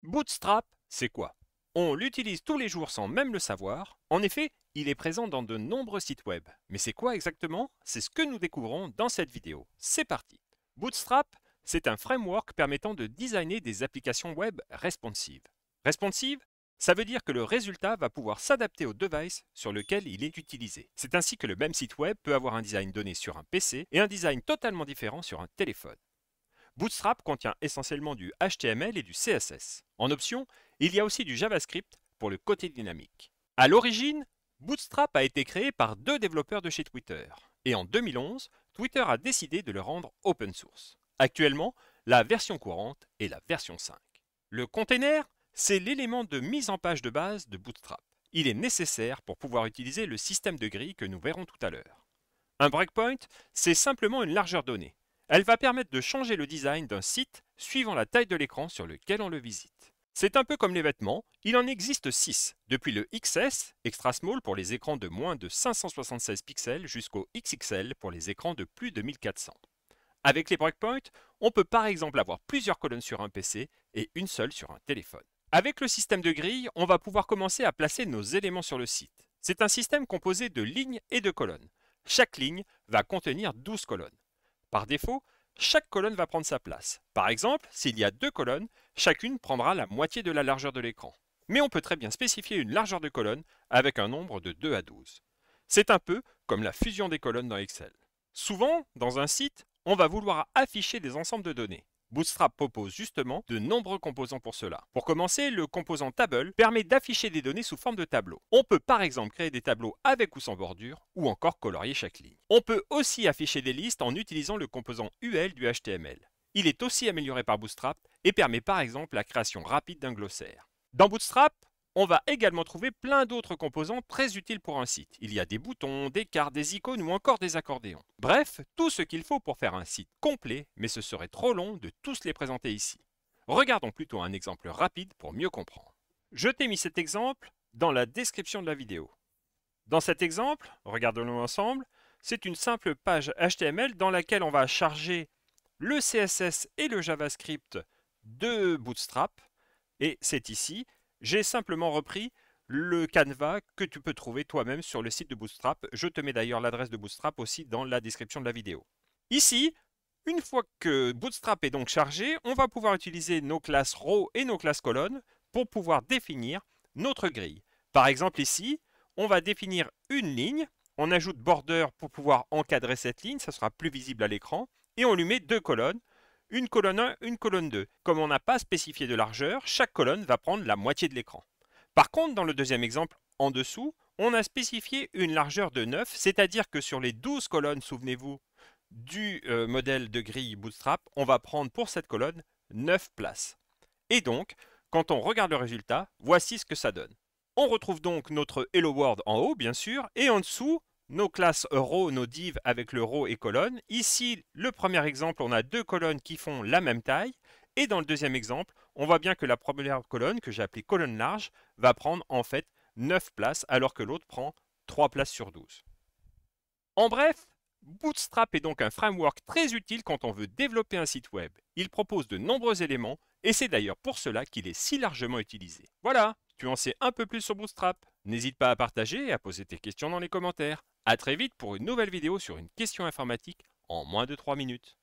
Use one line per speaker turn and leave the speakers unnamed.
Bootstrap, c'est quoi? On l'utilise tous les jours sans même le savoir. En effet, il est présent dans de nombreux sites web. Mais c'est quoi exactement? C'est ce que nous découvrons dans cette vidéo. C'est parti! Bootstrap, c'est un framework permettant de designer des applications web responsives. Responsive, ça veut dire que le résultat va pouvoir s'adapter au device sur lequel il est utilisé. C'est ainsi que le même site web peut avoir un design donné sur un PC et un design totalement différent sur un téléphone. Bootstrap contient essentiellement du HTML et du CSS. En option, il y a aussi du JavaScript pour le côté dynamique. À l'origine, Bootstrap a été créé par deux développeurs de chez Twitter. Et en 2011, Twitter a décidé de le rendre open source. Actuellement, la version courante est la version 5. Le container, c'est l'élément de mise en page de base de Bootstrap. Il est nécessaire pour pouvoir utiliser le système de grille que nous verrons tout à l'heure. Un breakpoint, c'est simplement une largeur donnée. Elle va permettre de changer le design d'un site suivant la taille de l'écran sur lequel on le visite. C'est un peu comme les vêtements, il en existe 6, depuis le XS, Extra Small pour les écrans de moins de 576 pixels jusqu'au XXL pour les écrans de plus de 1400. Avec les breakpoints, on peut par exemple avoir plusieurs colonnes sur un PC et une seule sur un téléphone. Avec le système de grille, on va pouvoir commencer à placer nos éléments sur le site. C'est un système composé de lignes et de colonnes. Chaque ligne va contenir 12 colonnes. Par défaut, chaque colonne va prendre sa place. Par exemple, s'il y a deux colonnes, chacune prendra la moitié de la largeur de l'écran. Mais on peut très bien spécifier une largeur de colonne avec un nombre de 2 à 12. C'est un peu comme la fusion des colonnes dans Excel. Souvent, dans un site, on va vouloir afficher des ensembles de données. Bootstrap propose justement de nombreux composants pour cela. Pour commencer, le composant Table permet d'afficher des données sous forme de tableau. On peut par exemple créer des tableaux avec ou sans bordure, ou encore colorier chaque ligne. On peut aussi afficher des listes en utilisant le composant UL du HTML. Il est aussi amélioré par Bootstrap et permet par exemple la création rapide d'un glossaire. Dans Bootstrap, on va également trouver plein d'autres composants très utiles pour un site. Il y a des boutons, des cartes, des icônes ou encore des accordéons. Bref, tout ce qu'il faut pour faire un site complet, mais ce serait trop long de tous les présenter ici. Regardons plutôt un exemple rapide pour mieux comprendre. Je t'ai mis cet exemple dans la description de la vidéo. Dans cet exemple, regardons-le ensemble, c'est une simple page HTML dans laquelle on va charger le CSS et le JavaScript de Bootstrap. Et c'est ici. J'ai simplement repris le canevas que tu peux trouver toi-même sur le site de Bootstrap. Je te mets d'ailleurs l'adresse de Bootstrap aussi dans la description de la vidéo. Ici, une fois que Bootstrap est donc chargé, on va pouvoir utiliser nos classes row et nos classes colonnes pour pouvoir définir notre grille. Par exemple ici, on va définir une ligne, on ajoute border pour pouvoir encadrer cette ligne, ça sera plus visible à l'écran, et on lui met deux colonnes. Une colonne 1, une colonne 2. Comme on n'a pas spécifié de largeur, chaque colonne va prendre la moitié de l'écran. Par contre, dans le deuxième exemple, en dessous, on a spécifié une largeur de 9, c'est-à-dire que sur les 12 colonnes, souvenez-vous, du modèle de grille Bootstrap, on va prendre pour cette colonne 9 places. Et donc, quand on regarde le résultat, voici ce que ça donne. On retrouve donc notre Hello World en haut, bien sûr, et en dessous, nos classes row, nos divs avec le row et colonne. Ici, le premier exemple, on a deux colonnes qui font la même taille. Et dans le deuxième exemple, on voit bien que la première colonne, que j'ai appelée colonne large, va prendre en fait 9 places, alors que l'autre prend 3 places sur 12. En bref, Bootstrap est donc un framework très utile quand on veut développer un site web. Il propose de nombreux éléments, et c'est d'ailleurs pour cela qu'il est si largement utilisé. Voilà, tu en sais un peu plus sur Bootstrap. N'hésite pas à partager et à poser tes questions dans les commentaires. A très vite pour une nouvelle vidéo sur une question informatique en moins de 3 minutes.